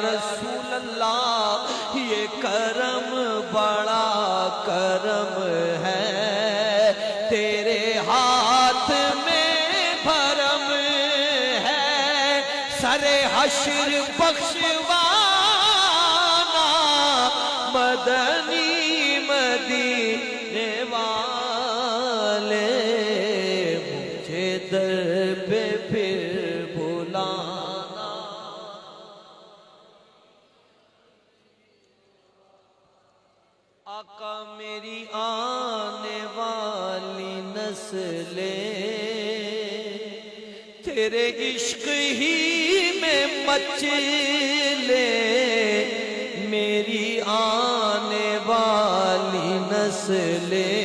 رسول اللہ یہ کرم بڑا کرم ہے، تیرے ہاتھ میں بھرم ہے، سر حشر بخشوانا مدنی مدینے والے، مجھے در پہ پھر بلانا۔ آقا میری آنے والی نسلیں تیرے عشق ہی میں مچلے، میری آنے والی نسلیں